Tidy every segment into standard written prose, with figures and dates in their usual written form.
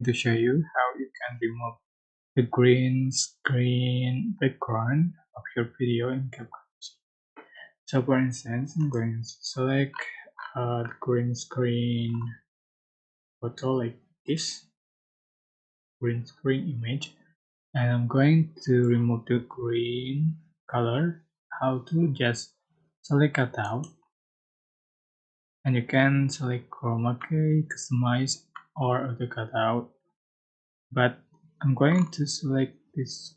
to show you how you can remove the green screen background of your video in CapCut. So for instance, I'm going to select the green screen photo like this, green screen image, and I'm going to remove the green color. How to just select cutout, and you can select chroma key, customize, or auto cutout. But I'm going to select this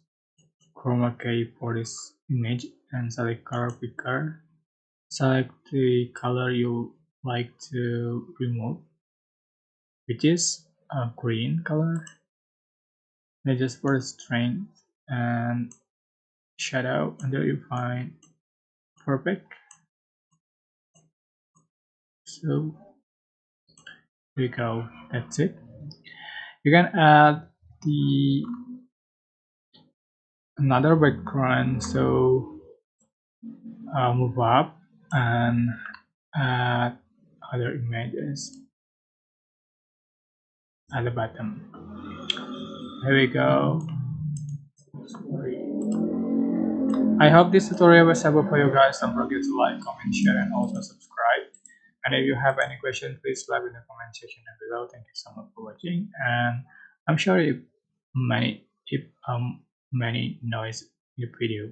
chroma key for this image and select color picker. Select the color you like to remove, which is a green color. And just for strength and shadow until you find perfect. So here we go. That's it. You can add the another background. So move up and add other images at the bottom. Here we go. Sorry. I hope this tutorial was helpful for you guys. Don't forget to like, comment, share, and also subscribe. And if you have any question, please leave in the comment section below. Thank you so much for watching. And I'm sure if many noise in the video.